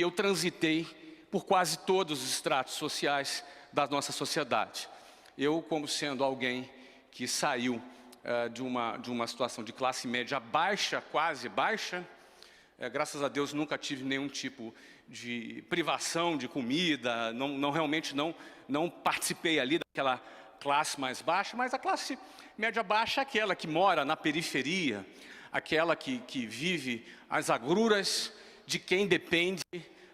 eu transitei por quase todos os estratos sociais da nossa sociedade. Eu, como sendo alguém que saiu de uma situação de classe média baixa, quase baixa, graças a Deus nunca tive nenhum tipo de privação de comida, realmente não participei ali daquela classe mais baixa, mas a classe média baixa é aquela que mora na periferia, aquela que vive as agruras de quem depende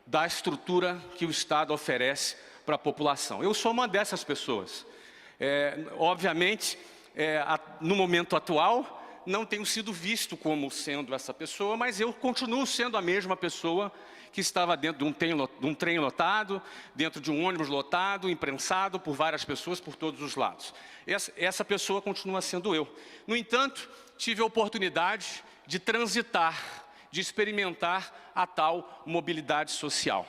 da estrutura que o Estado oferece para a população. Eu sou uma dessas pessoas. Obviamente, no momento atual, não tenho sido visto como sendo essa pessoa, mas eu continuo sendo a mesma pessoa que estava dentro de um trem lotado, dentro de um ônibus lotado, imprensado por várias pessoas por todos os lados. Essa pessoa continua sendo eu. No entanto, tive a oportunidade de transitar, de experimentar a tal mobilidade social.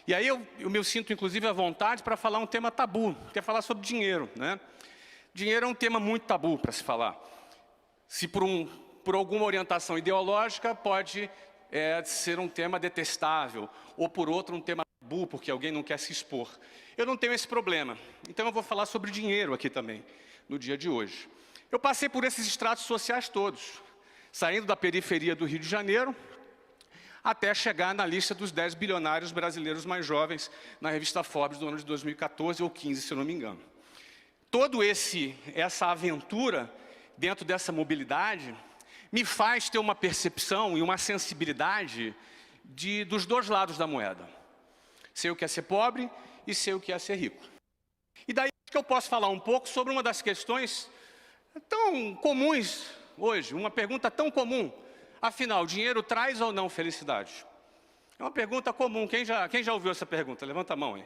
E aí eu me sinto, inclusive, à vontade para falar um tema tabu, que é falar sobre dinheiro, né? Dinheiro é um tema muito tabu para se falar. Se por alguma orientação ideológica pode ser um tema detestável, ou por outro um tema tabu, porque alguém não quer se expor. Eu não tenho esse problema, então eu vou falar sobre dinheiro aqui também, no dia de hoje. Eu passei por esses estratos sociais todos, saindo da periferia do Rio de Janeiro, até chegar na lista dos 10 bilionários brasileiros mais jovens, na revista Forbes do ano de 2014 ou 15, se eu não me engano. Toda essa aventura dentro dessa mobilidade me faz ter uma percepção e uma sensibilidade dos dois lados da moeda. Sei o que é ser pobre e sei o que é ser rico. E daí que eu posso falar um pouco sobre uma das questões tão comuns hoje, uma pergunta tão comum. Afinal, dinheiro traz ou não felicidade? É uma pergunta comum. Quem já ouviu essa pergunta? Levanta a mão aí.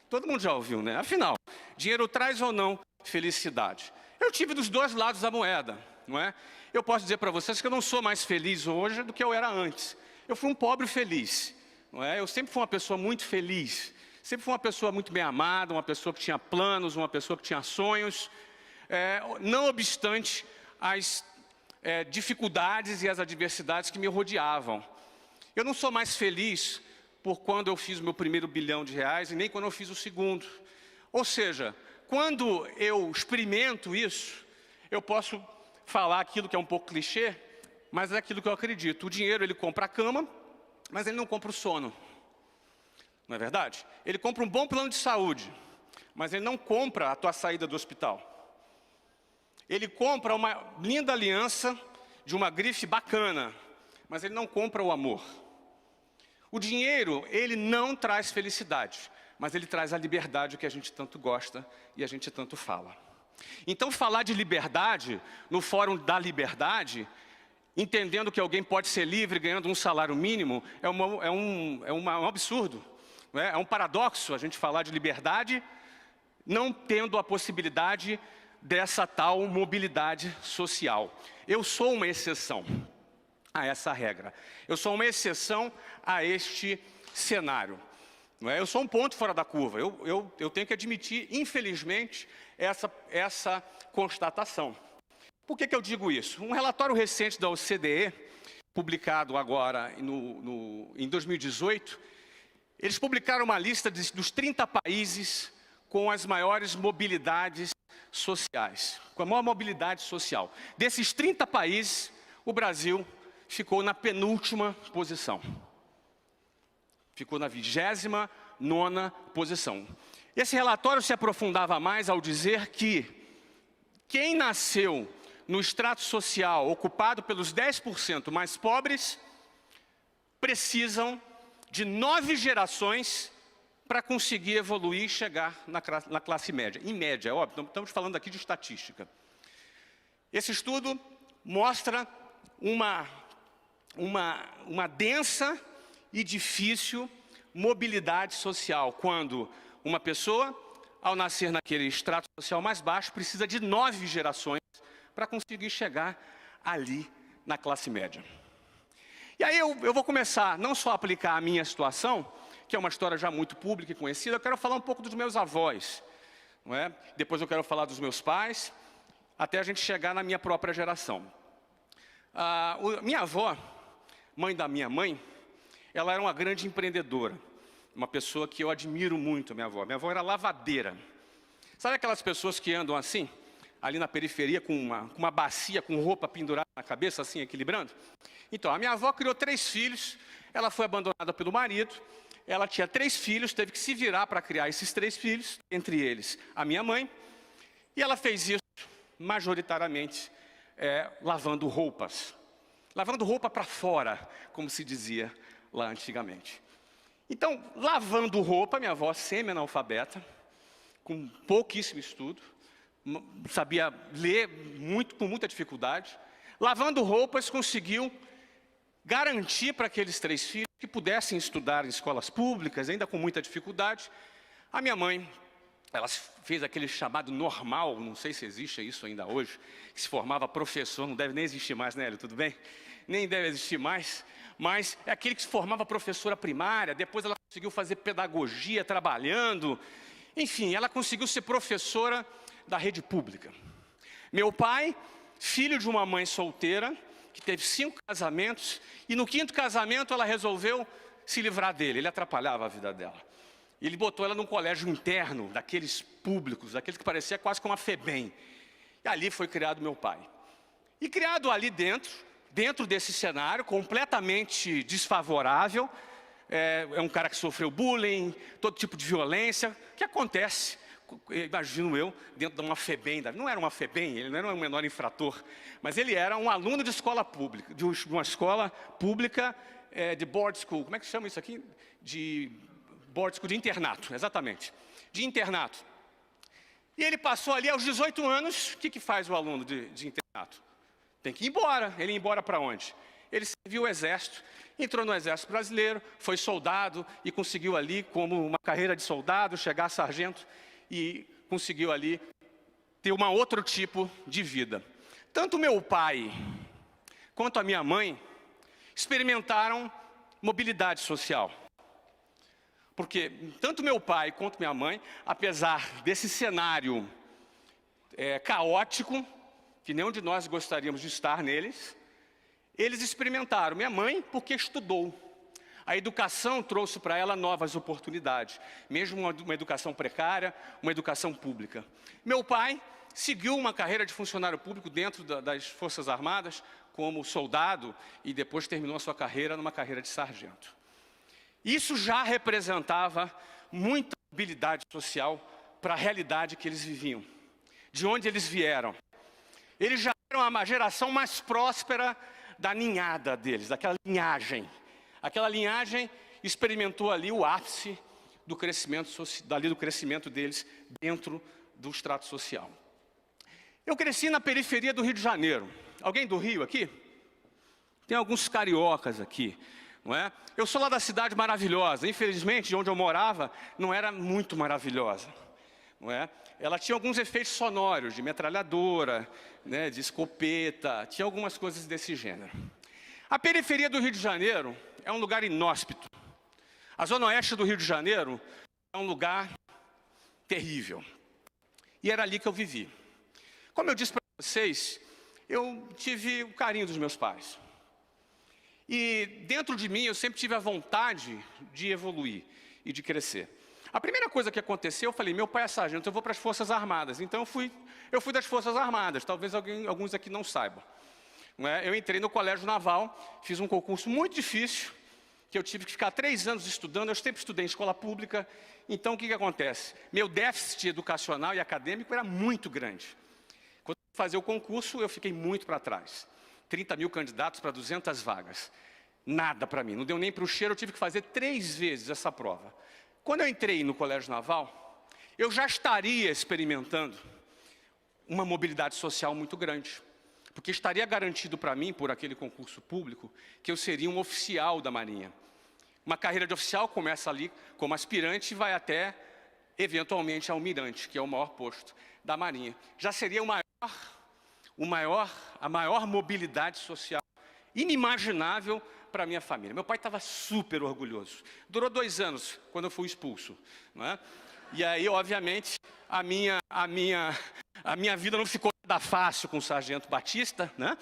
Todo mundo já ouviu, né? Afinal, dinheiro traz ou não felicidade? Eu tive dos dois lados da moeda, não é? Eu posso dizer para vocês que eu não sou mais feliz hoje do que eu era antes. Eu fui um pobre feliz, não é? Eu sempre fui uma pessoa muito feliz. Sempre fui uma pessoa muito bem amada, uma pessoa que tinha planos, uma pessoa que tinha sonhos. Não obstante as dificuldades e as adversidades que me rodeavam. Eu não sou mais feliz por quando eu fiz o meu primeiro bilhão de reais e nem quando eu fiz o segundo. Ou seja, quando eu experimento isso, eu posso falar aquilo que é um pouco clichê, mas é aquilo que eu acredito. O dinheiro, ele compra a cama, mas ele não compra o sono. Não é verdade? Ele compra um bom plano de saúde, mas ele não compra a tua saída do hospital. Ele compra uma linda aliança de uma grife bacana, mas ele não compra o amor. O dinheiro, ele não traz felicidade, mas ele traz a liberdade que a gente tanto gosta e a gente tanto fala. Então, falar de liberdade, no Fórum da Liberdade, entendendo que alguém pode ser livre ganhando um salário mínimo, é um absurdo. Não é? É um paradoxo a gente falar de liberdade, não tendo a possibilidade dessa tal mobilidade social. Eu sou uma exceção a essa regra. Eu sou uma exceção a este cenário. Não é? Eu sou um ponto fora da curva. Eu tenho que admitir, infelizmente, essa constatação. Por que eu digo isso? Um relatório recente da OCDE, publicado agora em 2018, eles publicaram uma lista dos 30 países com as maiores mobilidades sociais, com a maior mobilidade social. Desses 30 países, o Brasil ficou na penúltima posição. Ficou na 29ª posição. Esse relatório se aprofundava mais ao dizer que quem nasceu no extrato social ocupado pelos 10% mais pobres precisam de 9 gerações para conseguir evoluir e chegar na classe média. Em média, é óbvio, estamos falando aqui de estatística. Esse estudo mostra uma densa e difícil mobilidade social, quando uma pessoa, ao nascer naquele extrato social mais baixo, precisa de 9 gerações para conseguir chegar ali na classe média. E aí eu vou começar não só a aplicar a minha situação, que é uma história já muito pública e conhecida, eu quero falar um pouco dos meus avós, não é? Depois eu quero falar dos meus pais, até a gente chegar na minha própria geração. Minha avó, mãe da minha mãe, Ela era uma grande empreendedora, uma pessoa que eu admiro muito, minha avó. Minha avó era lavadeira. Sabe aquelas pessoas que andam assim, ali na periferia, com uma bacia, com roupa pendurada na cabeça, assim, equilibrando? Então, a minha avó criou 3 filhos, ela foi abandonada pelo marido, ela tinha 3 filhos, teve que se virar para criar esses 3 filhos, entre eles a minha mãe, e ela fez isso majoritariamente lavando roupas. Lavando roupa para fora, como se dizia lá antigamente. Então, lavando roupa, minha avó semi-analfabeta, com pouquíssimo estudo, sabia ler com muita dificuldade, lavando roupas, conseguiu garantir para aqueles 3 filhos que pudessem estudar em escolas públicas, ainda com muita dificuldade. A minha mãe, ela fez aquele chamado normal, não sei se existe isso ainda hoje, que se formava professor, não deve nem existir mais, né, Hélio, tudo bem? Nem deve existir mais, mas é aquele que se formava professora primária, depois ela conseguiu fazer pedagogia trabalhando, enfim, ela conseguiu ser professora da rede pública. Meu pai, filho de uma mãe solteira, que teve 5 casamentos, e no 5º casamento ela resolveu se livrar dele, ele atrapalhava a vida dela. Ele botou ela num colégio interno, daqueles públicos, daqueles que parecia quase como a FEBEM. E ali foi criado meu pai. E criado ali dentro desse cenário, completamente desfavorável, é um cara que sofreu bullying, todo tipo de violência, que acontece, imagino eu, dentro de uma FEBEM. Não era uma FEBEM, ele não era um menor infrator, mas ele era um aluno de escola pública, de uma escola pública de board school. Como é que chama isso aqui? De board school, de internato, exatamente, de internato. E ele passou ali aos 18 anos, o que faz o aluno de internato? Tem que ir embora. Ele ia embora para onde? Ele serviu o exército, entrou no exército brasileiro, foi soldado e conseguiu ali, como uma carreira de soldado, chegar a sargento e conseguiu ali ter um outro tipo de vida. Tanto meu pai quanto a minha mãe experimentaram mobilidade social. Porque tanto meu pai quanto minha mãe, apesar desse cenário caótico, que nenhum de nós gostaríamos de estar neles, eles experimentaram. Minha mãe, porque estudou. A educação trouxe para ela novas oportunidades, mesmo uma educação precária, uma educação pública. Meu pai seguiu uma carreira de funcionário público dentro das Forças Armadas, como soldado, e depois terminou a sua carreira numa carreira de sargento. Isso já representava muita mobilidade social para a realidade que eles viviam, de onde eles vieram. Eles já eram a geração mais próspera da ninhada deles, daquela linhagem. Aquela linhagem experimentou ali o ápice do crescimento deles dentro do extrato social. Eu cresci na periferia do Rio de Janeiro. Alguém do Rio aqui? Tem alguns cariocas aqui. Não é? Eu sou lá da cidade maravilhosa. Infelizmente, de onde eu morava, não era muito maravilhosa. Não é? Ela tinha alguns efeitos sonoros, de metralhadora, né, de escopeta, tinha algumas coisas desse gênero. A periferia do Rio de Janeiro é um lugar inóspito. A zona oeste do Rio de Janeiro é um lugar terrível. E era ali que eu vivi. Como eu disse para vocês, eu tive o carinho dos meus pais. E dentro de mim eu sempre tive a vontade de evoluir e de crescer. A primeira coisa que aconteceu, eu falei, meu pai é sargento, eu vou para as Forças Armadas. Então eu fui das Forças Armadas, talvez alguns aqui não saibam. Não é? Eu entrei no Colégio Naval, fiz um concurso muito difícil, que eu tive que ficar 3 anos estudando, eu sempre estudei em escola pública. Então o que acontece? Meu déficit educacional e acadêmico era muito grande. Quando eu fazia o concurso, eu fiquei muito para trás. 30 mil candidatos para 200 vagas. Nada para mim, não deu nem para o cheiro, eu tive que fazer 3 vezes essa prova. Quando eu entrei no Colégio Naval, eu já estaria experimentando uma mobilidade social muito grande. Porque estaria garantido para mim, por aquele concurso público, que eu seria um oficial da Marinha. Uma carreira de oficial começa ali como aspirante e vai até, eventualmente, almirante, que é o maior posto da Marinha. Já seria a maior mobilidade social inimaginável para a minha família. Meu pai estava super orgulhoso. Durou 2 anos, quando eu fui expulso. Não é? E aí, obviamente, a minha vida não ficou nada fácil com o Sargento Batista, né?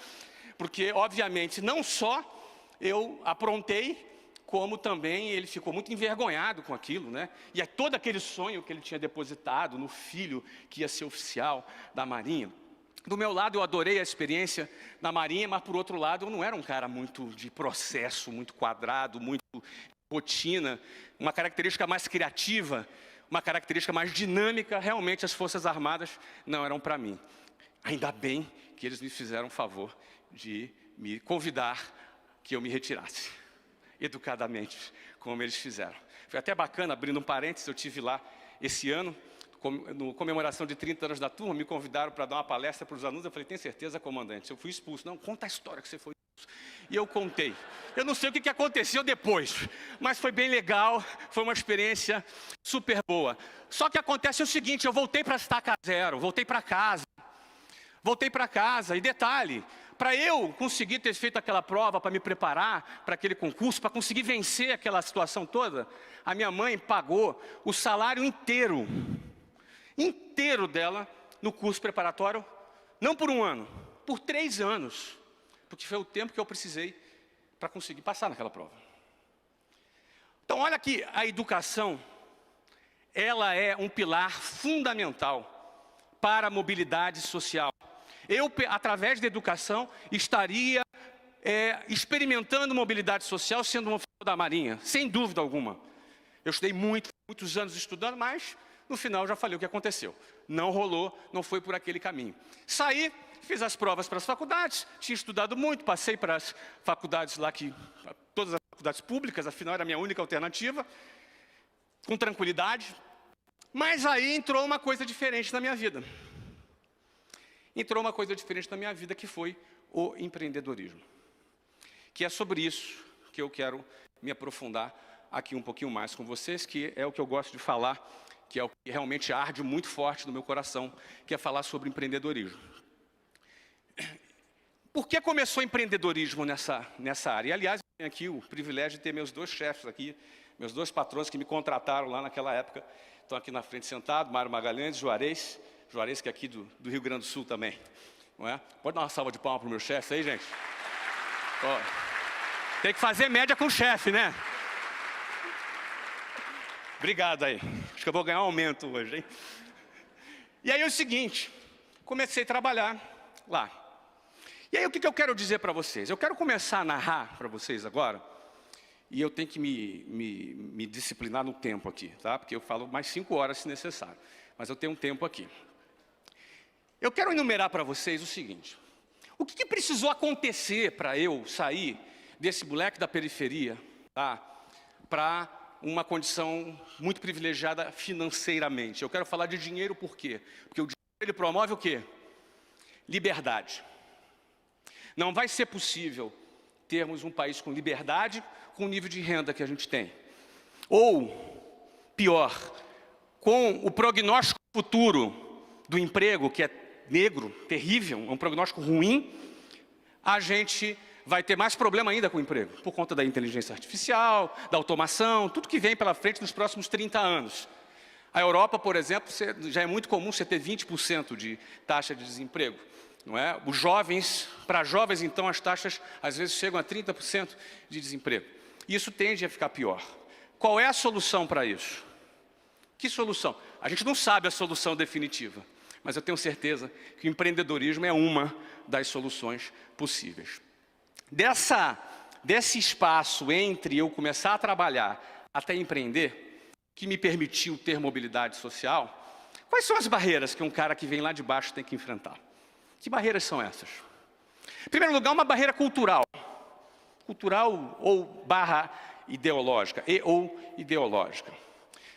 Porque, obviamente, não só eu aprontei, como também ele ficou muito envergonhado com aquilo, né? E todo aquele sonho que ele tinha depositado no filho que ia ser oficial da Marinha. Do meu lado, eu adorei a experiência na Marinha, mas por outro lado, eu não era um cara muito de processo, muito quadrado, muito rotina, uma característica mais criativa, uma característica mais dinâmica. Realmente as Forças Armadas não eram para mim. Ainda bem que eles me fizeram o favor de me convidar que eu me retirasse, educadamente, como eles fizeram. Foi até bacana, abrindo um parênteses, eu estive lá esse ano, no comemoração de 30 anos da turma, me convidaram para dar uma palestra para os alunos. Eu falei, tem certeza, comandante? Eu fui expulso. Não, conta a história que você foi expulso. E eu contei. Eu não sei o que aconteceu depois, mas foi bem legal, foi uma experiência super boa. Só que acontece o seguinte, eu voltei para a estaca zero, voltei para casa. E detalhe, para eu conseguir ter feito aquela prova, para me preparar para aquele concurso, para conseguir vencer aquela situação toda, a minha mãe pagou o salário inteiro dela no curso preparatório, não por 1 ano, por 3 anos, porque foi o tempo que eu precisei para conseguir passar naquela prova. Então, olha que a educação, ela é um pilar fundamental para a mobilidade social. Eu, através da educação, estaria experimentando mobilidade social sendo um oficial da Marinha, sem dúvida alguma. Eu estudei muitos anos estudando, mas no final já falei o que aconteceu. Não rolou, não foi por aquele caminho. Saí, fiz as provas para as faculdades, tinha estudado muito, passei para as faculdades lá, todas as faculdades públicas, afinal era a minha única alternativa, com tranquilidade. Mas aí entrou uma coisa diferente na minha vida. Que foi o empreendedorismo. Que é sobre isso que eu quero me aprofundar aqui um pouquinho mais com vocês, que é o que eu gosto de falar, que é o que realmente arde muito forte no meu coração, que é falar sobre empreendedorismo. Por que começou o empreendedorismo nessa área? E, aliás, eu tenho aqui o privilégio de ter meus 2 chefes aqui, meus 2 patrões que me contrataram lá naquela época, estão aqui na frente sentados, Mário Magalhães, Juarez que é aqui do Rio Grande do Sul também. Não é? Pode dar uma salva de palmas para o meu chefe aí, gente? Ó, tem que fazer média com o chefe, né? Obrigado aí. Acho que eu vou ganhar um aumento hoje, hein? E aí é o seguinte, comecei a trabalhar lá. E aí o que eu quero dizer para vocês? Eu quero começar a narrar para vocês agora, e eu tenho que me disciplinar no tempo aqui, tá? Porque eu falo mais 5 horas se necessário, mas eu tenho um tempo aqui. Eu quero enumerar para vocês o seguinte, o que precisou acontecer para eu sair desse moleque da periferia, tá? Para uma condição muito privilegiada financeiramente. Eu quero falar de dinheiro por quê? Porque o dinheiro ele promove o quê? Liberdade. Não vai ser possível termos um país com liberdade com o nível de renda que a gente tem. Ou, pior, com o prognóstico futuro do emprego, que é negro, terrível, é um prognóstico ruim, a gente vai ter mais problema ainda com o emprego, por conta da inteligência artificial, da automação, tudo que vem pela frente nos próximos 30 anos. A Europa, por exemplo, já é muito comum você ter 20% de taxa de desemprego. Não é? Os jovens, para jovens, então, as taxas às vezes chegam a 30% de desemprego. Isso tende a ficar pior. Qual é a solução para isso? Que solução? A gente não sabe a solução definitiva, mas eu tenho certeza que o empreendedorismo é uma das soluções possíveis. Desse espaço entre eu começar a trabalhar até empreender, que me permitiu ter mobilidade social, quais são as barreiras que um cara que vem lá de baixo tem que enfrentar? Que barreiras são essas? Em primeiro lugar, uma barreira cultural. Cultural ou barra ideológica, ideológica.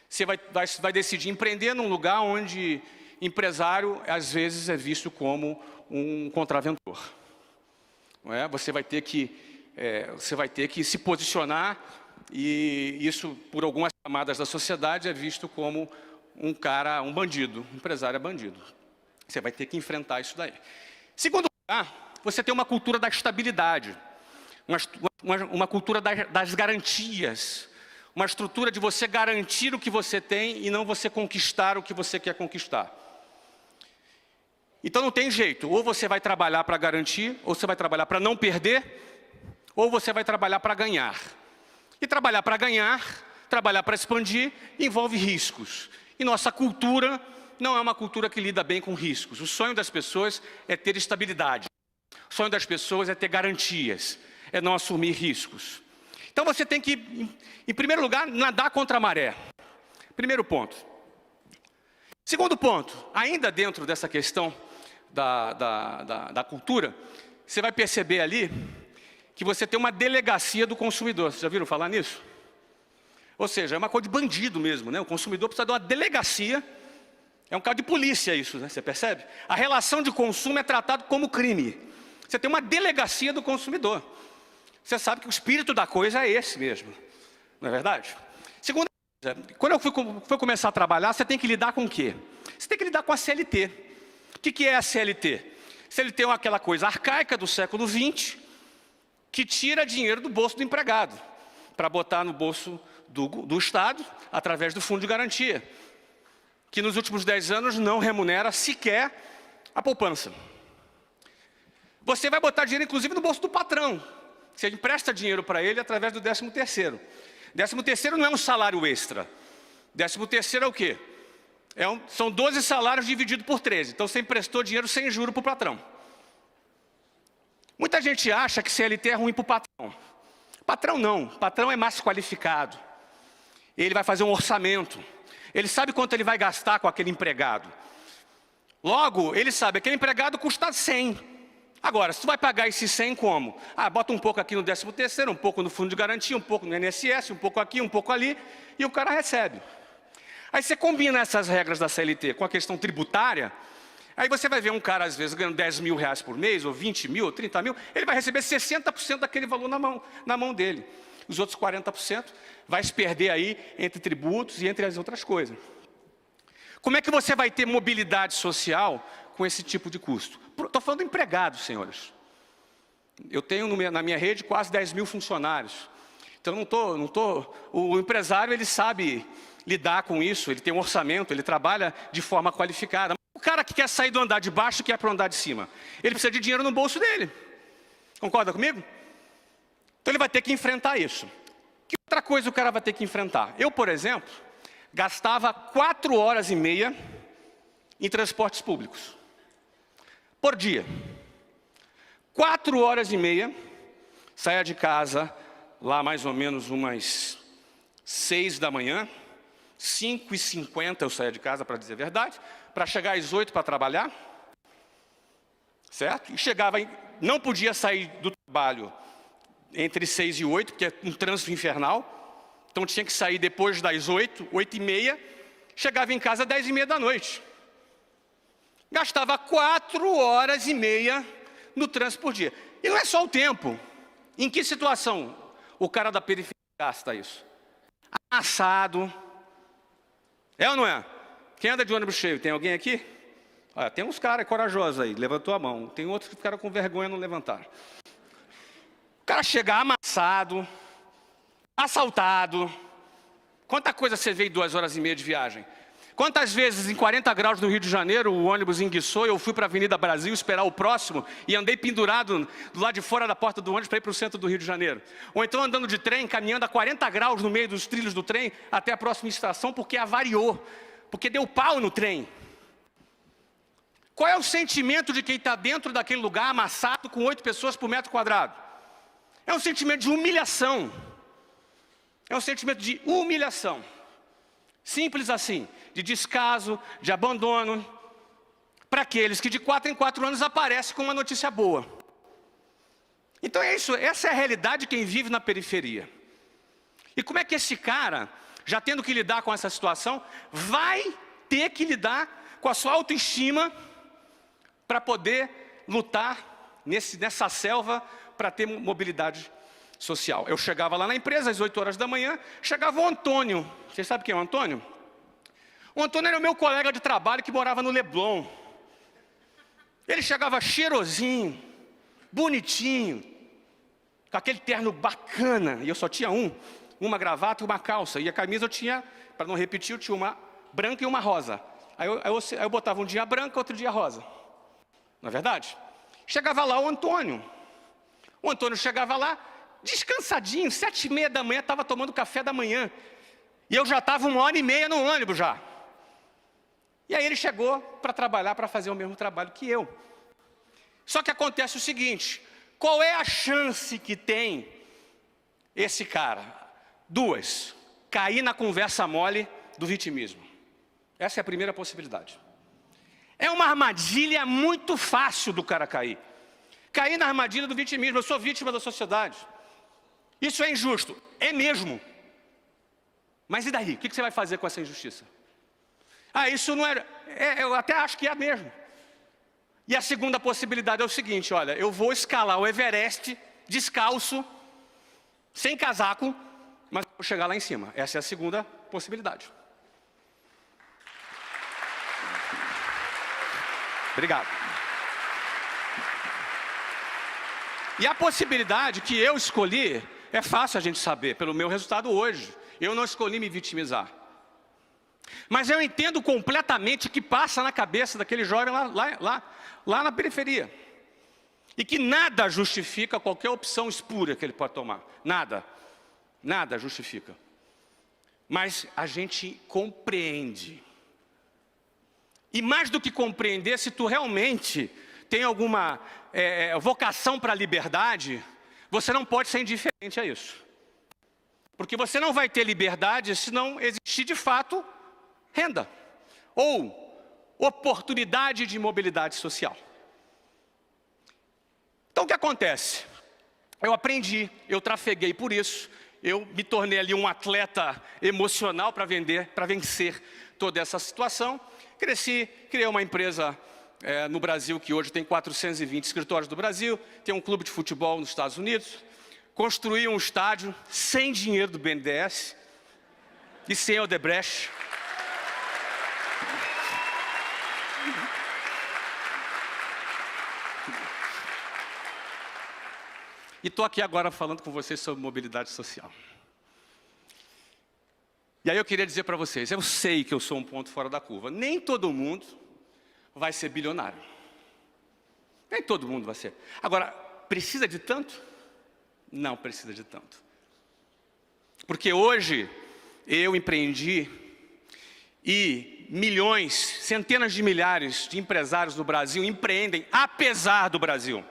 Você vai decidir empreender num lugar onde empresário, às vezes, é visto como um contraventor. Não é? Você vai ter que se posicionar, e isso, por algumas camadas da sociedade, é visto como um bandido, um empresário é bandido. Você vai ter que enfrentar isso daí. Segundo lugar, você tem uma cultura da estabilidade, uma cultura das garantias, uma estrutura de você garantir o que você tem e não você conquistar o que você quer conquistar. Então não tem jeito, ou você vai trabalhar para garantir, ou você vai trabalhar para não perder, ou você vai trabalhar para ganhar. E trabalhar para ganhar, trabalhar para expandir, envolve riscos. E nossa cultura não é uma cultura que lida bem com riscos. O sonho das pessoas é ter estabilidade. O sonho das pessoas é ter garantias, é não assumir riscos. Então você tem que, em primeiro lugar, nadar contra a maré. Primeiro ponto. Segundo ponto, ainda dentro dessa questão da cultura, você vai perceber ali que você tem uma delegacia do consumidor. Vocês já viram falar nisso? Ou seja, é uma coisa de bandido mesmo, né? O consumidor precisa de uma delegacia, é um caso de polícia isso, né? Você percebe? A relação de consumo é tratado como crime. Você tem uma delegacia do consumidor. Você sabe que o espírito da coisa é esse mesmo, não é verdade? Segunda coisa, quando eu fui começar a trabalhar, você tem que lidar com o quê? Você tem que lidar com a CLT. O que é a CLT? CLT é aquela coisa arcaica do século XX, que tira dinheiro do bolso do empregado, para botar no bolso do Estado, através do Fundo de Garantia, que nos últimos 10 anos não remunera sequer a poupança. Você vai botar dinheiro, inclusive, no bolso do patrão. Você empresta dinheiro para ele através do 13º. 13º não é um salário extra. 13º é o quê? São 12 salários divididos por 13. Então você emprestou dinheiro sem juro para o patrão. Muita gente acha que CLT é ruim para o patrão. Patrão não, patrão é mais qualificado. Ele vai fazer um orçamento. Ele sabe quanto ele vai gastar com aquele empregado. Logo, ele sabe que aquele empregado custa 100. Agora, se tu vai pagar esses 100 como? Bota um pouco aqui no 13º, um pouco no fundo de garantia, um pouco no INSS, um pouco aqui, um pouco ali, e o cara recebe. Aí você combina essas regras da CLT com a questão tributária, aí você vai ver um cara, às vezes, ganhando 10 mil reais por mês, ou 20 mil, ou 30 mil, ele vai receber 60% daquele valor na mão dele. Os outros 40% vai se perder aí entre tributos e entre as outras coisas. Como é que você vai ter mobilidade social com esse tipo de custo? Estou falando de empregados, senhores. Eu tenho na minha rede quase 10 mil funcionários. Então o empresário ele sabe lidar com isso, ele tem um orçamento, ele trabalha de forma qualificada. O cara que quer sair do andar de baixo e quer para o andar de cima, ele precisa de dinheiro no bolso dele. Concorda comigo? Então ele vai ter que enfrentar isso. Que outra coisa o cara vai ter que enfrentar? Eu, por exemplo, gastava 4 horas e meia em transportes públicos. Por dia. 4 horas e meia, saía de casa lá mais ou menos umas 6 da manhã, 5h50 eu saía de casa, para dizer a verdade, para chegar às 8 para trabalhar, certo? E chegava, não podia sair do trabalho entre 6 e 8, porque é um trânsito infernal, então tinha que sair depois das 8, 8h30, chegava em casa às 10h30 da noite. Gastava 4 horas e meia no trânsito por dia. E não é só o tempo. Em que situação o cara da periferia gasta isso? Amassado. É ou não é? Quem anda de ônibus cheio? Tem alguém aqui? Tem uns caras corajosos aí, levantou a mão. Tem outros que ficaram com vergonha e não levantaram. O cara chega amassado, assaltado. Quanta coisa você vê em 2 horas e meia de viagem? Quantas vezes em 40 graus no Rio de Janeiro o ônibus enguiçou e eu fui para a Avenida Brasil esperar o próximo e andei pendurado do lado de fora da porta do ônibus para ir para o centro do Rio de Janeiro? Ou então andando de trem, caminhando a 40 graus no meio dos trilhos do trem até a próxima estação porque avariou, porque deu pau no trem. Qual é o sentimento de quem está dentro daquele lugar amassado com 8 pessoas por metro quadrado? É um sentimento de humilhação. É um sentimento de humilhação. Simples assim, de descaso, de abandono, para aqueles que de 4 em 4 anos aparecem com uma notícia boa. Então é isso, essa é a realidade de quem vive na periferia. E como é que esse cara, já tendo que lidar com essa situação, vai ter que lidar com a sua autoestima para poder lutar nessa selva para ter mobilidade social? Eu chegava lá na empresa às 8 horas da manhã, chegava o Antônio. Vocês sabem quem é o Antônio? O Antônio era o meu colega de trabalho que morava no Leblon. Ele chegava cheirosinho, bonitinho, com aquele terno bacana, e eu só tinha uma gravata e uma calça, e a camisa eu tinha, para não repetir, eu tinha uma branca e uma rosa. Aí eu botava um dia branca, outro dia rosa. Não é verdade? Chegava lá o Antônio. O Antônio chegava lá, descansadinho, 7h30 da manhã, estava tomando café da manhã. E eu já estava 1h30 no ônibus já. E aí ele chegou para trabalhar, para fazer o mesmo trabalho que eu. Só que acontece o seguinte, qual é a chance que tem esse cara? 2, cair na conversa mole do vitimismo. Essa é a primeira possibilidade. É uma armadilha muito fácil do cara cair. Cair na armadilha do vitimismo. Eu sou vítima da sociedade. Isso é injusto. É mesmo. Mas e daí? O que você vai fazer com essa injustiça? Ah, isso não era... eu até acho que é mesmo. E a segunda possibilidade é o seguinte, olha, eu vou escalar o Everest descalço, sem casaco, mas vou chegar lá em cima. Essa é a segunda possibilidade. Obrigado. E a possibilidade que eu escolhi, é fácil a gente saber, pelo meu resultado hoje. Eu não escolhi me vitimizar. Mas eu entendo completamente o que passa na cabeça daquele jovem lá na periferia. E que nada justifica qualquer opção espúria que ele pode tomar. Nada. Nada justifica. Mas a gente compreende. E mais do que compreender, se tu realmente tem alguma vocação para a liberdade, você não pode ser indiferente a isso. Porque você não vai ter liberdade se não existir de fato renda. Ou oportunidade de mobilidade social. Então o que acontece? Eu aprendi, eu trafeguei por isso, eu me tornei ali um atleta emocional para vencer toda essa situação. Cresci, criei uma empresa no Brasil que hoje tem 420 escritórios do Brasil, tem um clube de futebol nos Estados Unidos, construí um estádio sem dinheiro do BNDES e sem Odebrecht. E estou aqui agora falando com vocês sobre mobilidade social. E aí eu queria dizer para vocês, eu sei que eu sou um ponto fora da curva. Nem todo mundo vai ser bilionário. Nem todo mundo vai ser. Agora, precisa de tanto? Não precisa de tanto. Porque hoje eu empreendi e milhões, centenas de milhares de empresários no Brasil empreendem apesar do Brasil.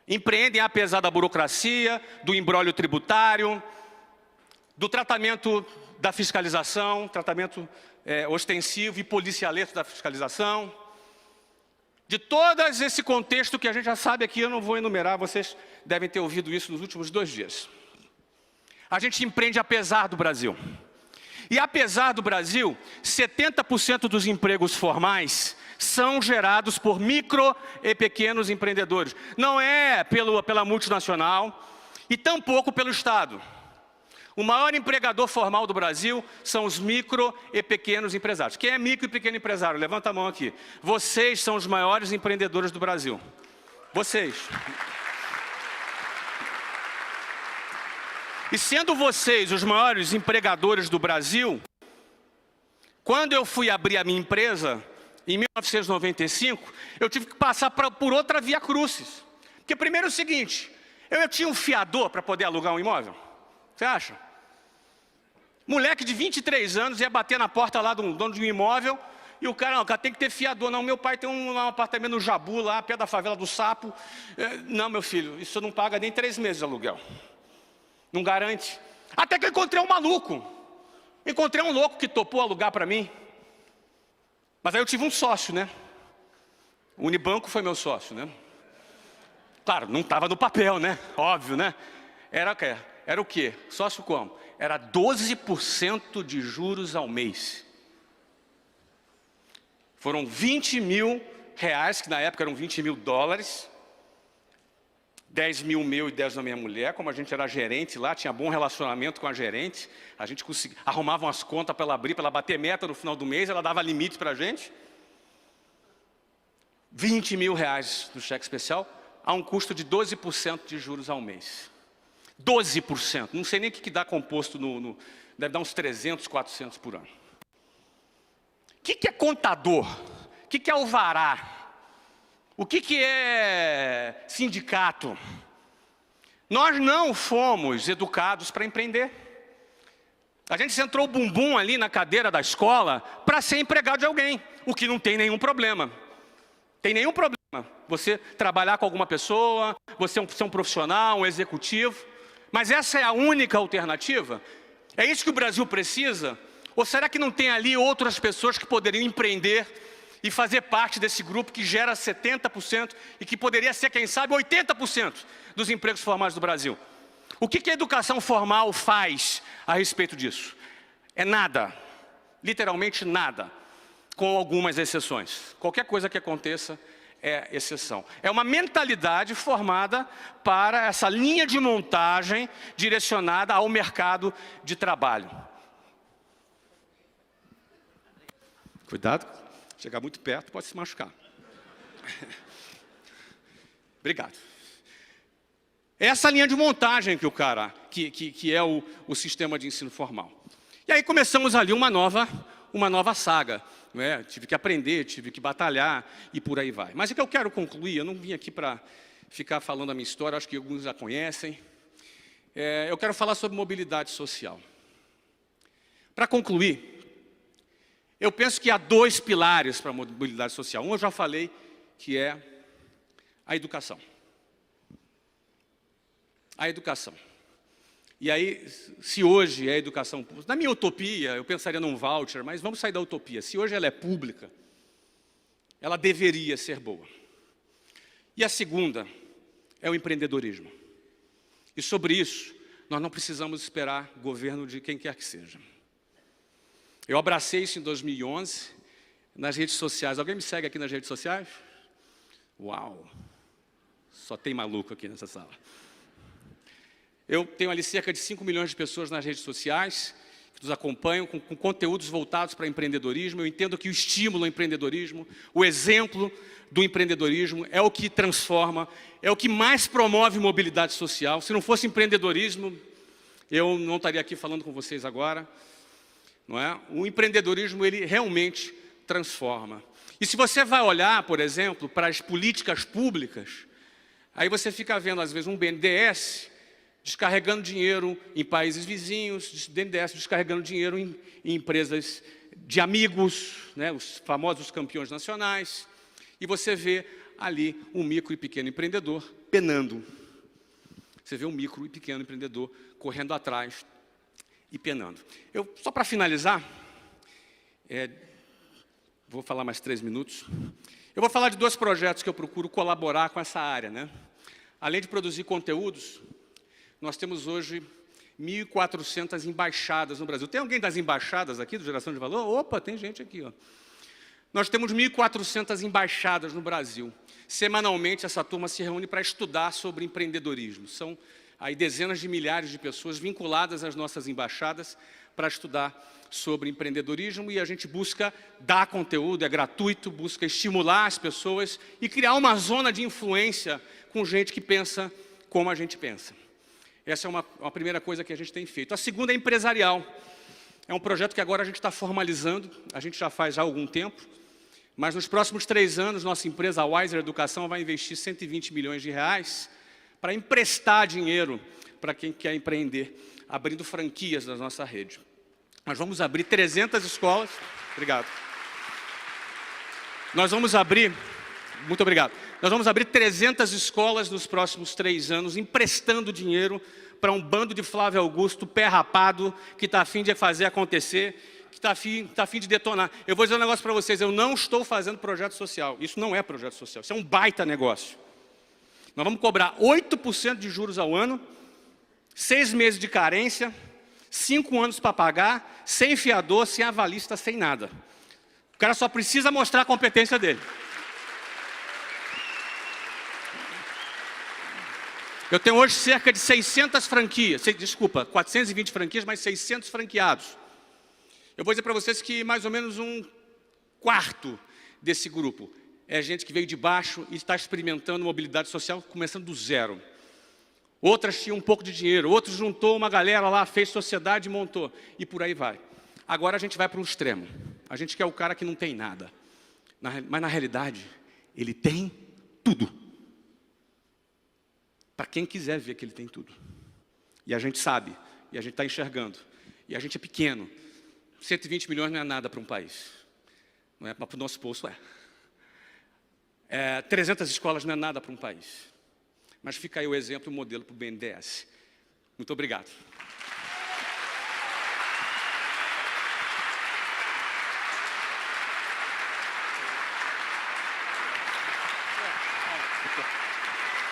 Empreendem apesar da burocracia, do imbróglio tributário, do tratamento da fiscalização, tratamento ostensivo e policialesco da fiscalização, de todo esse contexto que a gente já sabe aqui, eu não vou enumerar, vocês devem ter ouvido isso nos últimos 2 dias. A gente empreende apesar do Brasil. E apesar do Brasil, 70% dos empregos formais são gerados por micro e pequenos empreendedores. Não é pela multinacional e tampouco pelo Estado. O maior empregador formal do Brasil são os micro e pequenos empresários. Quem é micro e pequeno empresário? Levanta a mão aqui. Vocês são os maiores empreendedores do Brasil. Vocês. E sendo vocês os maiores empregadores do Brasil, quando eu fui abrir a minha empresa, em 1995, eu tive que passar por outra via crucis. Porque primeiro é o seguinte, eu tinha um fiador para poder alugar um imóvel. Você acha? Moleque de 23 anos ia bater na porta lá do dono de um imóvel e o cara, não, o cara tem que ter fiador. Não, meu pai tem um apartamento no Jabu, lá perto da favela do Sapo. Não, meu filho, isso não paga nem 3 meses de aluguel. Não garante. Até que eu encontrei um maluco. Encontrei um louco que topou alugar para mim. Mas aí eu tive um sócio, né? O Unibanco foi meu sócio, né? Claro, não estava no papel, né? Óbvio, né? Era o quê? Sócio como? Era 12% de juros ao mês. Foram 20 mil reais, que na época eram 20 mil dólares. 10 mil meu e 10 da minha mulher. Como a gente era gerente lá, tinha bom relacionamento com a gerente. A gente arrumava umas contas para ela abrir, para ela bater meta no final do mês. Ela dava limite para a gente. 20 mil reais do cheque especial, a um custo de 12% de juros ao mês. 12%. Não sei nem o que dá composto deve dar uns 300, 400 por ano. O que é contador? O que é alvará? O que é sindicato? Nós não fomos educados para empreender. A gente sentou o bumbum ali na cadeira da escola para ser empregado de alguém, o que não tem nenhum problema. Tem nenhum problema você trabalhar com alguma pessoa, você ser um profissional, um executivo. Mas essa é a única alternativa? É isso que o Brasil precisa? Ou será que não tem ali outras pessoas que poderiam empreender e fazer parte desse grupo que gera 70% e que poderia ser, quem sabe, 80% dos empregos formais do Brasil? O que a educação formal faz a respeito disso? É nada, literalmente nada, com algumas exceções. Qualquer coisa que aconteça é exceção. É uma mentalidade formada para essa linha de montagem direcionada ao mercado de trabalho. Cuidado, chegar muito perto pode se machucar. Obrigado. Essa linha de montagem que o cara, que é o sistema de ensino formal. E aí começamos ali uma nova saga. Né? Tive que aprender, tive que batalhar e por aí vai. Mas o que eu quero concluir, eu não vim aqui para ficar falando a minha história, acho que alguns já conhecem. Eu quero falar sobre mobilidade social. Para concluir, eu penso que há dois pilares para a mobilidade social. Um eu já falei, que é a educação. A educação. E aí, se hoje é educação pública, na minha utopia, eu pensaria num voucher, mas vamos sair da utopia. Se hoje ela é pública, ela deveria ser boa. E a segunda é o empreendedorismo. E sobre isso, nós não precisamos esperar governo de quem quer que seja. Eu abracei isso em 2011, nas redes sociais. Alguém me segue aqui nas redes sociais? Uau! Só tem maluco aqui nessa sala. Eu tenho ali cerca de 5 milhões de pessoas nas redes sociais, que nos acompanham com conteúdos voltados para empreendedorismo. Eu entendo que o estímulo ao empreendedorismo, o exemplo do empreendedorismo é o que transforma, é o que mais promove mobilidade social. Se não fosse empreendedorismo, eu não estaria aqui falando com vocês agora. Não é? O empreendedorismo, ele realmente transforma. E se você vai olhar, por exemplo, para as políticas públicas, aí você fica vendo, às vezes, um BNDES descarregando dinheiro em países vizinhos, BNDES descarregando dinheiro em empresas de amigos, né, os famosos campeões nacionais, e você vê ali um micro e pequeno empreendedor penando. Você vê um micro e pequeno empreendedor correndo atrás e penando. Só para finalizar, vou falar mais 3 minutos. Eu vou falar de 2 projetos que eu procuro colaborar com essa área, né? Além de produzir conteúdos, nós temos hoje 1.400 embaixadas no Brasil. Tem alguém das embaixadas aqui, do Geração de Valor? Opa, tem gente aqui, ó. Nós temos 1.400 embaixadas no Brasil. Semanalmente, essa turma se reúne para estudar sobre empreendedorismo. São aí dezenas de milhares de pessoas vinculadas às nossas embaixadas para estudar sobre empreendedorismo, e a gente busca dar conteúdo, é gratuito, busca estimular as pessoas e criar uma zona de influência com gente que pensa como a gente pensa. Essa é uma primeira coisa que a gente tem feito. A segunda é empresarial. É um projeto que agora a gente está formalizando, a gente já faz há algum tempo, mas nos próximos 3 anos, nossa empresa, a Wiser Educação, vai investir 120 milhões de reais para emprestar dinheiro para quem quer empreender, abrindo franquias da nossa rede. Nós vamos abrir 300 escolas. Obrigado. Nós vamos abrir, muito obrigado. Nós vamos abrir 300 escolas nos próximos 3 anos, emprestando dinheiro para um bando de Flávio Augusto, pé rapado, que está a fim de fazer acontecer, que está a fim de detonar. Eu vou dizer um negócio para vocês, eu não estou fazendo projeto social. Isso não é projeto social, isso é um baita negócio. Nós vamos cobrar 8% de juros ao ano, 6 meses de carência, 5 anos para pagar, sem fiador, sem avalista, sem nada. O cara só precisa mostrar a competência dele. Eu tenho hoje cerca de 600 franquias, 420 franquias, mas 600 franqueados. Eu vou dizer para vocês que mais ou menos 1/4 desse grupo é gente que veio de baixo e está experimentando mobilidade social, começando do zero. Outras tinham um pouco de dinheiro, outros juntou uma galera lá, fez sociedade e montou, e por aí vai. Agora a gente vai para um extremo. A gente quer o cara que não tem nada, mas na realidade, ele tem tudo. para quem quiser ver que ele tem tudo. E a gente sabe, e a gente está enxergando. E a gente é pequeno. 120 milhões não é nada para um país. Não é, mas para o nosso bolso é. 300 escolas não é nada para um país. Mas fica aí o exemplo, o modelo para o BNDES. Muito obrigado.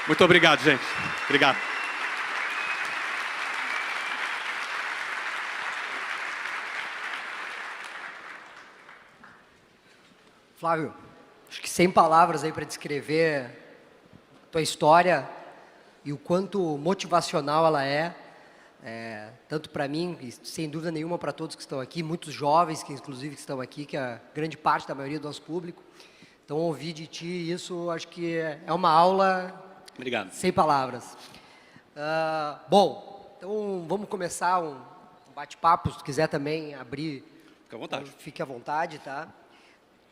Muito obrigado, gente. Obrigado. Flávio, acho que sem palavras aí para descrever tua história e o quanto motivacional ela é, tanto para mim e sem dúvida nenhuma para todos que estão aqui, muitos jovens que inclusive que estão aqui, que é a grande parte da maioria do nosso público. Então ouvir de ti isso, acho que é uma aula. Obrigado. Sem palavras. Bom, então vamos começar um bate-papo, se tu quiser também abrir. Fique à vontade. Fique à vontade, tá?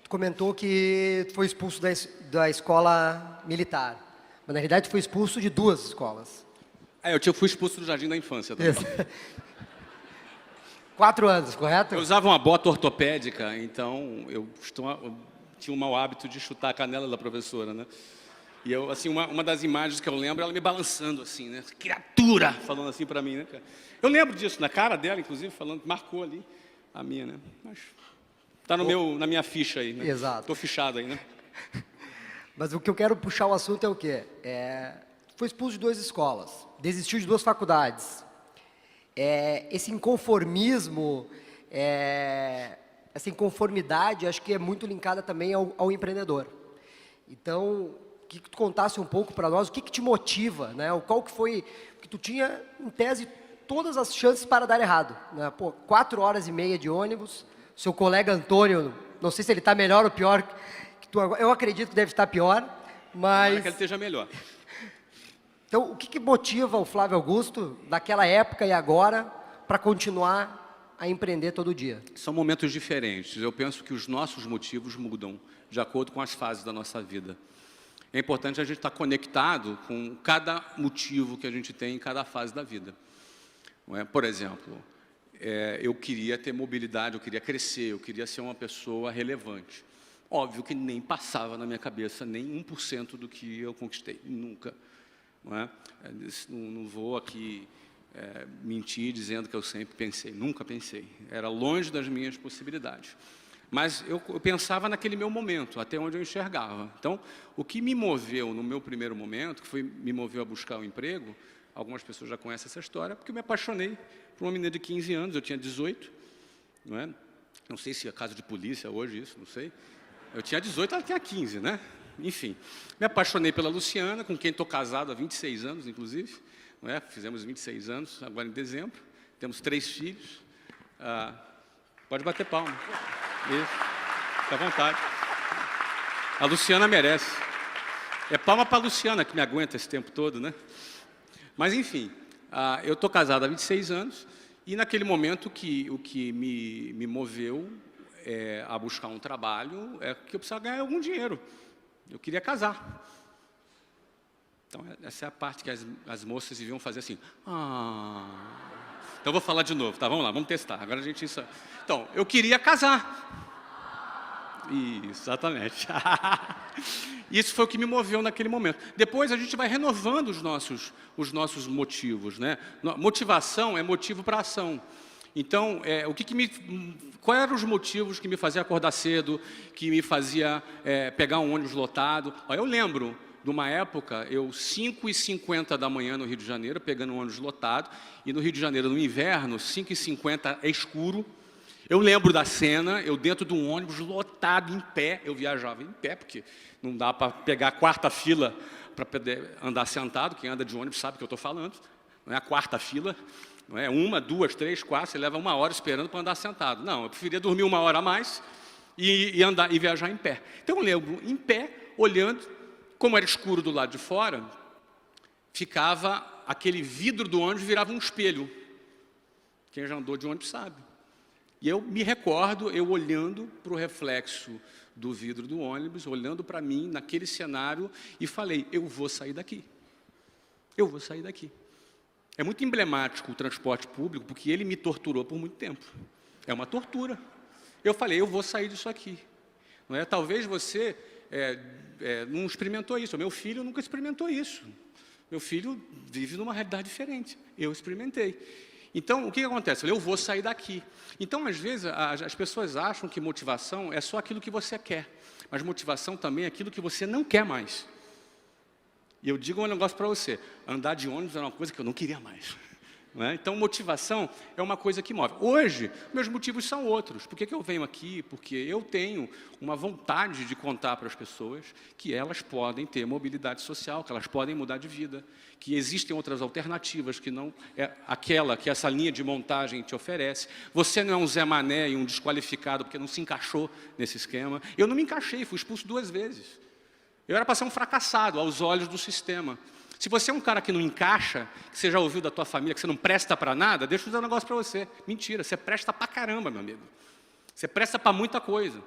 Tu comentou que tu foi expulso da escola militar, mas na realidade tu foi expulso de 2 escolas. Eu fui expulso do jardim da infância também. 4 anos, correto? Eu usava uma bota ortopédica, então eu tinha um mau hábito de chutar a canela da professora, né? E eu, assim, uma das imagens que eu lembro, ela me balançando assim, né? Criatura! Falando assim pra mim, né, cara? Eu lembro disso, na cara dela, inclusive, falando, marcou ali a minha, né? Mas tá na minha ficha aí, né? Exato. Tô fichado aí, né? Mas o que eu quero puxar o assunto é o quê? Foi expulso de 2 escolas, desistiu de 2 faculdades. Esse inconformismo, essa inconformidade, acho que é muito linkada também ao empreendedor. Então, que tu contasse um pouco para nós, o que te motiva, né? Qual que foi, que tu tinha, em tese, todas as chances para dar errado, né? 4 horas e meia de ônibus, seu colega Antônio, não sei se ele está melhor ou pior que tu agora, eu acredito que deve estar pior, mas... Tomara que ele esteja melhor. Então, o que motiva o Flávio Augusto, daquela época e agora, para continuar a empreender todo dia? São momentos diferentes, eu penso que os nossos motivos mudam de acordo com as fases da nossa vida. É importante a gente estar conectado com cada motivo que a gente tem em cada fase da vida. Por exemplo, eu queria ter mobilidade, eu queria crescer, eu queria ser uma pessoa relevante. Óbvio que nem passava na minha cabeça nem 1% do que eu conquistei, nunca. Não vou aqui mentir dizendo que eu sempre pensei, nunca pensei. Era longe das minhas possibilidades. Mas eu pensava naquele meu momento, até onde eu enxergava. Então, o que me moveu no meu primeiro momento, que me moveu a buscar um emprego, algumas pessoas já conhecem essa história, porque eu me apaixonei por uma menina de 15 anos, eu tinha 18, não é? Não sei se é caso de polícia hoje isso, não sei. Eu tinha 18, ela tinha 15, né? Enfim, me apaixonei pela Luciana, com quem estou casado há 26 anos, inclusive. Não é? Fizemos 26 anos, agora em dezembro. Temos 3 filhos. Pode bater palma. Isso, fica à vontade. A Luciana merece. É palma para a Luciana, que me aguenta esse tempo todo, né? Mas, enfim, eu estou casado há 26 anos, e naquele momento o que me moveu a buscar um trabalho é que eu precisava ganhar algum dinheiro. Eu queria casar. Então, essa é a parte que as moças deviam fazer assim. Então, eu vou falar de novo, tá? Vamos lá, vamos testar. Agora a gente... Então, eu queria casar. Isso, exatamente. Isso foi o que me moveu naquele momento. Depois a gente vai renovando os nossos motivos, né? Motivação é motivo para ação. Então, quais eram os motivos que me fazia acordar cedo, que me fazia pegar um ônibus lotado? Eu lembro de uma época, 5h50 da manhã no Rio de Janeiro, pegando um ônibus lotado, e no Rio de Janeiro, no inverno, 5h50 é escuro. Eu lembro da cena, eu dentro de um ônibus lotado, em pé, eu viajava em pé, porque não dá para pegar a 4ª fila para poder andar sentado, quem anda de ônibus sabe o que eu estou falando, não é a 4ª fila, não é 1, 2, 3, 4, você leva 1 hora esperando para andar sentado. Não, eu preferia dormir 1 hora a mais e andar e viajar em pé. Então eu lembro, em pé, olhando, como era escuro do lado de fora, ficava aquele vidro do ônibus, virava um espelho. Quem já andou de ônibus sabe. E eu me recordo, eu olhando para o reflexo do vidro do ônibus, olhando para mim naquele cenário e falei, eu vou sair daqui. eu vou sair daqui. É muito emblemático o transporte público, porque ele me torturou por muito tempo. É uma tortura. Eu falei, eu vou sair disso aqui. Não é? Talvez você não experimentou isso. Meu filho nunca experimentou isso. Meu filho vive numa realidade diferente. Eu experimentei. Então, o que acontece? Eu vou sair daqui. Então, às vezes, as pessoas acham que motivação é só aquilo que você quer. Mas motivação também é aquilo que você não quer mais. E eu digo um negócio para você, andar de ônibus era uma coisa que eu não queria mais. Não é? Então, motivação é uma coisa que move. Hoje, meus motivos são outros. Por que eu venho aqui? Porque eu tenho uma vontade de contar para as pessoas que elas podem ter mobilidade social, que elas podem mudar de vida, que existem outras alternativas, que não é aquela que essa linha de montagem te oferece. Você não é um Zé Mané e um desqualificado porque não se encaixou nesse esquema. Eu não me encaixei, fui expulso 2 vezes. Eu era para ser um fracassado aos olhos do sistema. Se você é um cara que não encaixa, que você já ouviu da tua família, que você não presta para nada, deixa eu dizer um negócio para você. Mentira, você presta para caramba, meu amigo. Você presta para muita coisa.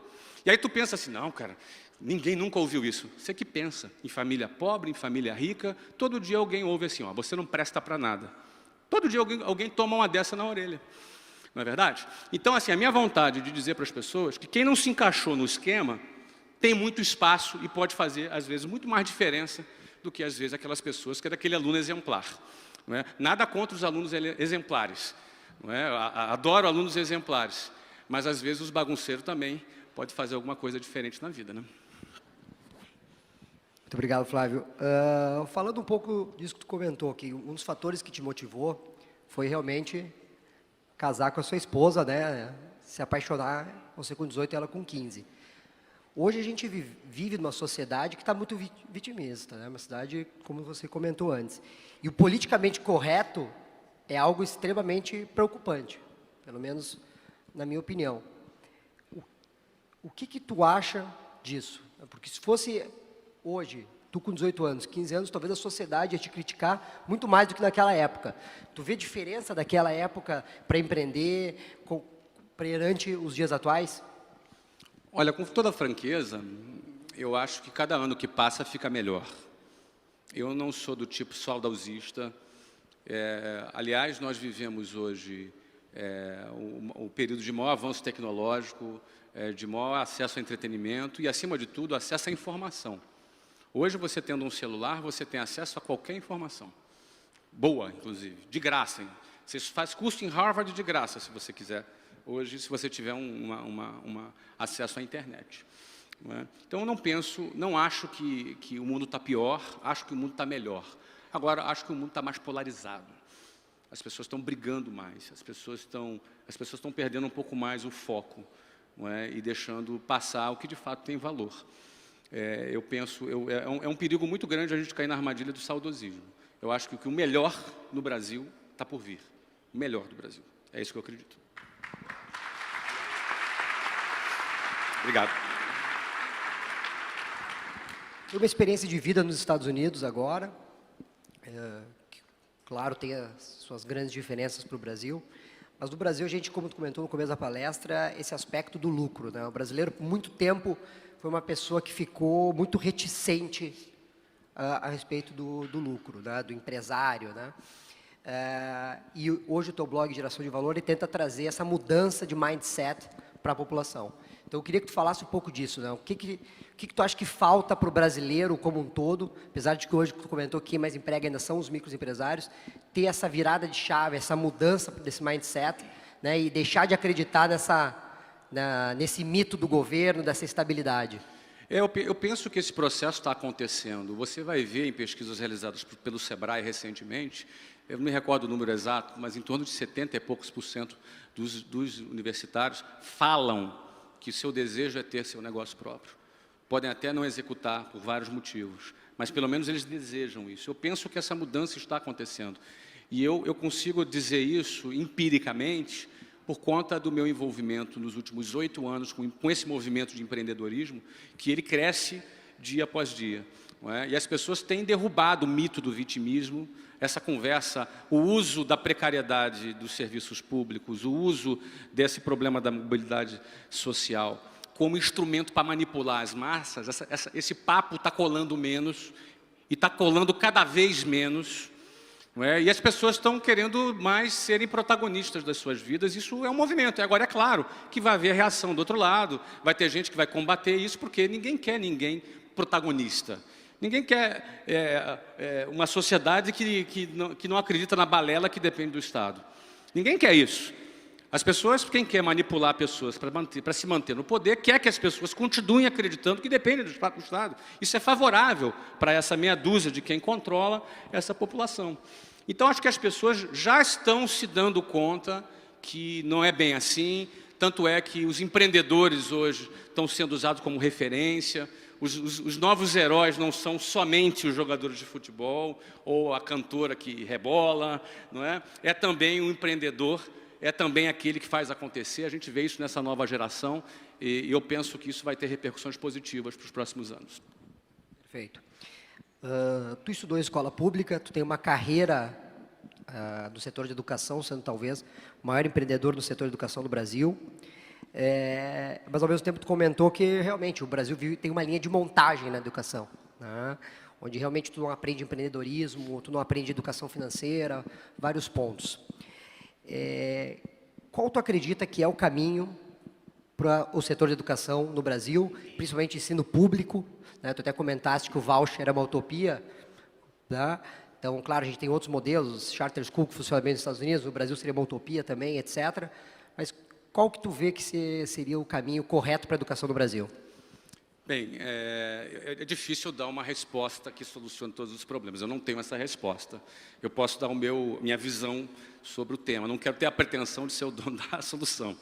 E aí tu pensa assim, não, cara, ninguém nunca ouviu isso. Você que pensa, em família pobre, em família rica, todo dia alguém ouve assim, ó, você não presta para nada. Todo dia alguém toma uma dessa na orelha. Não é verdade? Então, assim, a minha vontade de dizer para as pessoas que quem não se encaixou no esquema tem muito espaço e pode fazer, às vezes, muito mais diferença do que, às vezes, aquelas pessoas que é daquele aluno exemplar. Não é? Nada contra os alunos exemplares. Não é? Adoro alunos exemplares. Mas, às vezes, os bagunceiros também podem fazer alguma coisa diferente na vida. Né? Muito obrigado, Flávio. Falando um pouco disso que tu comentou aqui, um dos fatores que te motivou foi realmente casar com a sua esposa, né? Se apaixonar, você com 18 e ela com 15. Hoje a gente vive numa sociedade que está muito vitimista, né? Uma cidade, como você comentou antes. E o politicamente correto é algo extremamente preocupante, pelo menos na minha opinião. O que tu acha disso? Porque se fosse hoje, tu com 18 anos, 15 anos, talvez a sociedade ia te criticar muito mais do que naquela época. Tu vê diferença daquela época para empreender perante os dias atuais? Olha, com toda franqueza, eu acho que cada ano que passa fica melhor. Eu não sou do tipo saudosista. Aliás, nós vivemos hoje o período de maior avanço tecnológico, de maior acesso ao entretenimento e, acima de tudo, acesso à informação. Hoje, você tendo um celular, você tem acesso a qualquer informação. Boa, inclusive, de graça. Hein? Você faz curso em Harvard de graça, se você quiser. Hoje, se você tiver acesso à internet. Não é? Então, eu não acho que o mundo está pior, acho que o mundo está melhor. Agora, acho que o mundo está mais polarizado. As pessoas estão brigando mais, as pessoas estão perdendo um pouco mais o foco, não é? E deixando passar o que de fato tem valor. Eu penso, é um perigo muito grande a gente cair na armadilha do saudosismo. Eu acho que o melhor no Brasil está por vir. O melhor do Brasil. É isso que eu acredito. Obrigado. Tem uma experiência de vida nos Estados Unidos agora, que, claro, tem as suas grandes diferenças para o Brasil, mas no Brasil a gente, como tu comentou no começo da palestra, esse aspecto do lucro, né? O brasileiro, por muito tempo, foi uma pessoa que ficou muito reticente a respeito do lucro, né? Do empresário, né? E hoje o teu blog Geração de Valor ele tenta trazer essa mudança de mindset para a população. Então, eu queria que tu falasse um pouco disso, né? O que tu acha que falta para o brasileiro como um todo, apesar de que hoje tu comentou que quem mais emprega ainda são os microempresários, ter essa virada de chave, essa mudança desse mindset, né? E deixar de acreditar nesse mito do governo, dessa estabilidade. Eu penso que esse processo está acontecendo. Você vai ver em pesquisas realizadas pelo Sebrae recentemente, eu não me recordo o número exato, mas em torno de 70 e poucos % dos universitários falam que seu desejo é ter seu negócio próprio. Podem até não executar por vários motivos, mas pelo menos eles desejam isso. Eu penso que essa mudança está acontecendo. E eu consigo dizer isso empiricamente por conta do meu envolvimento nos últimos 8 anos com esse movimento de empreendedorismo, que ele cresce dia após dia. Não é? E as pessoas têm derrubado o mito do vitimismo, essa conversa, o uso da precariedade dos serviços públicos, o uso desse problema da mobilidade social como instrumento para manipular as massas. Esse papo está colando menos e está colando cada vez menos. não é? E as pessoas estão querendo mais serem protagonistas das suas vidas. Isso é um movimento. E agora, é claro que vai haver reação do outro lado, vai ter gente que vai combater isso, porque ninguém quer ninguém protagonista. Ninguém quer uma sociedade que não acredita na balela que depende do Estado. Ninguém quer isso. As pessoas, quem quer manipular pessoas para se manter no poder, quer que as pessoas continuem acreditando que dependem do Estado. Isso é favorável para essa meia dúzia de quem controla essa população. Então, acho que as pessoas já estão se dando conta que não é bem assim, tanto é que os empreendedores hoje estão sendo usados como referência, os novos heróis não são somente os jogadores de futebol ou a cantora que rebola, não é? É também um empreendedor, é também aquele que faz acontecer. A gente vê isso nessa nova geração e eu penso que isso vai ter repercussões positivas para os próximos anos. Perfeito. Tu estudou em escola pública, tu tem uma carreira no setor de educação, sendo talvez o maior empreendedor no setor de educação do Brasil. Mas, ao mesmo tempo, tu comentou que, realmente, o Brasil tem uma linha de montagem na educação, né? Onde realmente tu não aprende empreendedorismo, tu não aprende educação financeira, vários pontos. Qual tu acredita que é o caminho para o setor de educação no Brasil, principalmente ensino público, né? Tu até comentaste que o voucher era uma utopia, né? Então, claro, a gente tem outros modelos, charter school que funciona bem nos Estados Unidos, no Brasil seria uma utopia também, etc. Mas qual que tu vê que seria o caminho correto para a educação no Brasil? Bem, é difícil dar uma resposta que solucione todos os problemas. Eu não tenho essa resposta. Eu posso dar minha visão sobre o tema. Não quero ter a pretensão de ser o dono da solução,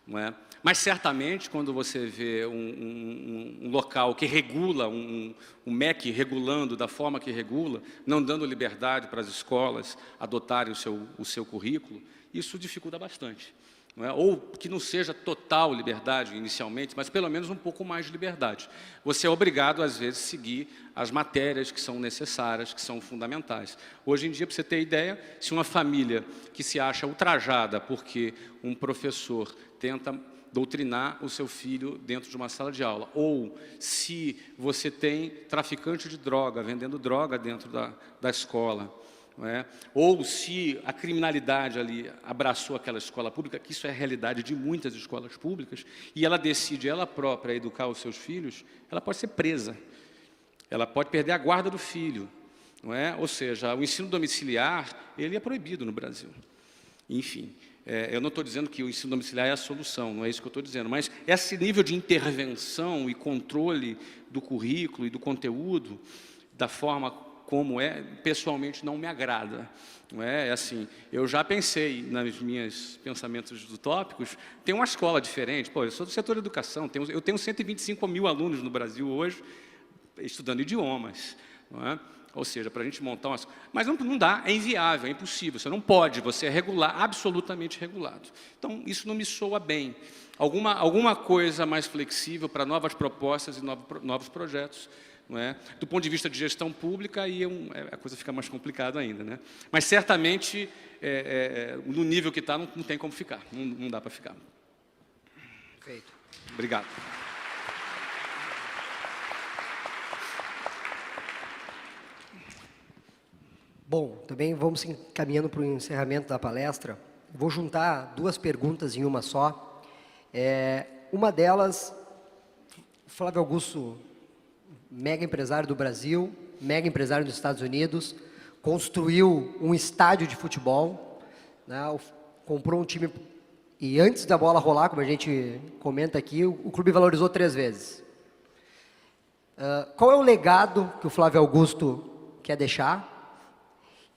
não é? Mas, certamente, quando você vê um local que regula, um MEC regulando da forma que regula, não dando liberdade para as escolas adotarem o seu currículo, isso dificulta bastante. Não é? Ou que não seja total liberdade inicialmente, mas pelo menos um pouco mais de liberdade. Você é obrigado, às vezes, a seguir as matérias que são necessárias, que são fundamentais. Hoje em dia, para você ter ideia, se uma família que se acha ultrajada porque um professor tenta doutrinar o seu filho dentro de uma sala de aula, ou se você tem traficante de droga, vendendo droga dentro da escola, não é? Ou se a criminalidade ali abraçou aquela escola pública, que isso é a realidade de muitas escolas públicas, e ela decide ela própria educar os seus filhos, ela pode ser presa, ela pode perder a guarda do filho, não é? Ou seja, o ensino domiciliar, ele é proibido no Brasil. Enfim, eu não estou dizendo que o ensino domiciliar é a solução, não é isso que eu estou dizendo, mas esse nível de intervenção e controle do currículo e do conteúdo, da forma como pessoalmente não me agrada. Não é assim, eu já pensei nos meus pensamentos utópicos, tem uma escola diferente, eu sou do setor de educação, eu tenho 125 mil alunos no Brasil hoje, estudando idiomas, não é? Ou seja, para a gente montar umas... Mas não dá, é inviável, é impossível, você não pode, você é regular, absolutamente regulado. Então, isso não me soa bem. Alguma coisa mais flexível para novas propostas e novos projetos, não é? Do ponto de vista de gestão pública, aí a coisa fica mais complicada ainda, né? Mas, certamente, no nível que está, não tem como ficar, não dá para ficar. Perfeito. Obrigado. Bom, também vamos encaminhando para o encerramento da palestra. Vou juntar duas perguntas em uma só. Uma delas, Flávio Augusto, mega empresário do Brasil, mega empresário dos Estados Unidos, construiu um estádio de futebol, né, comprou um time, e antes da bola rolar, como a gente comenta aqui, o clube valorizou 3 vezes. Qual é o legado que o Flávio Augusto quer deixar?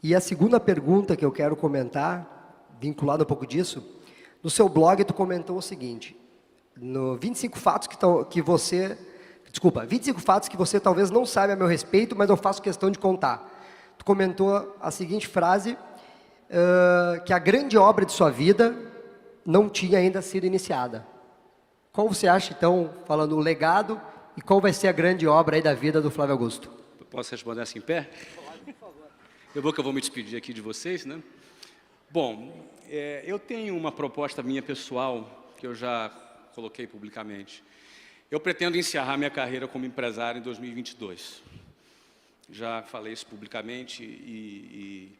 E a segunda pergunta que eu quero comentar, vinculada um pouco disso, no seu blog tu comentou o seguinte, 25 fatos que você talvez não saiba a meu respeito, mas eu faço questão de contar. Tu comentou a seguinte frase, que a grande obra de sua vida não tinha ainda sido iniciada. Qual você acha, então, falando o legado, e qual vai ser a grande obra aí da vida do Flávio Augusto? Posso responder assim em pé? Eu vou me despedir aqui de vocês, né? Bom, eu tenho uma proposta minha pessoal, que eu já coloquei publicamente. Eu pretendo encerrar minha carreira como empresário em 2022. Já falei isso publicamente e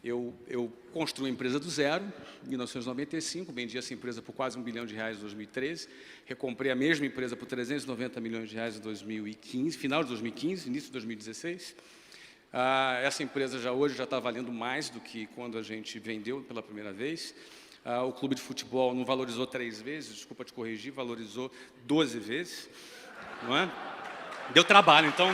Eu construí uma empresa do zero, em 1995, vendi essa empresa por quase R$1 bilhão em 2013, recomprei a mesma empresa por R$390 milhões em 2015, final de 2015, início de 2016. Essa empresa hoje já está valendo mais do que quando a gente vendeu pela primeira vez. O clube de futebol não valorizou 3 vezes, desculpa te corrigir, valorizou 12 vezes, não é? Deu trabalho, então...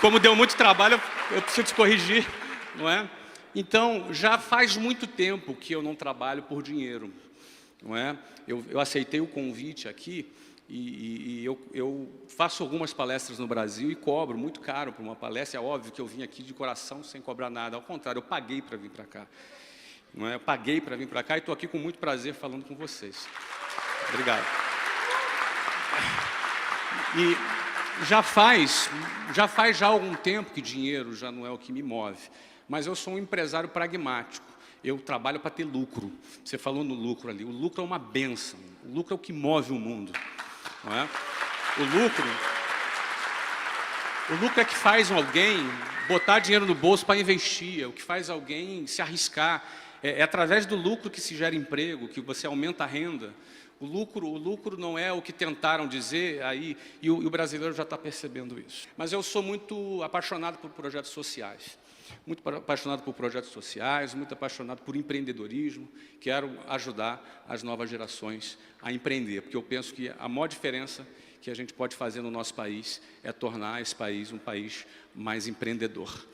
Como deu muito trabalho, eu preciso te corrigir, não é? Então, já faz muito tempo que eu não trabalho por dinheiro, não é? Eu aceitei o convite aqui e eu faço algumas palestras no Brasil e cobro muito caro por uma palestra. É óbvio que eu vim aqui de coração sem cobrar nada, ao contrário, eu paguei para vir para cá, não é? Eu paguei para vir para cá e estou aqui com muito prazer falando com vocês. Obrigado. E... Já faz algum tempo que dinheiro já não é o que me move, mas eu sou um empresário pragmático, eu trabalho para ter lucro. Você falou no lucro ali, o lucro é uma bênção, o lucro é o que move o mundo, não é? O lucro é que faz alguém botar dinheiro no bolso para investir, é o que faz alguém se arriscar, é através do lucro que se gera emprego, que você aumenta a renda. O lucro não é o que tentaram dizer aí, e o brasileiro já está percebendo isso. Mas eu sou muito apaixonado por projetos sociais. Muito apaixonado por projetos sociais, muito apaixonado por empreendedorismo. Quero ajudar as novas gerações a empreender, porque eu penso que a maior diferença que a gente pode fazer no nosso país é tornar esse país um país mais empreendedor.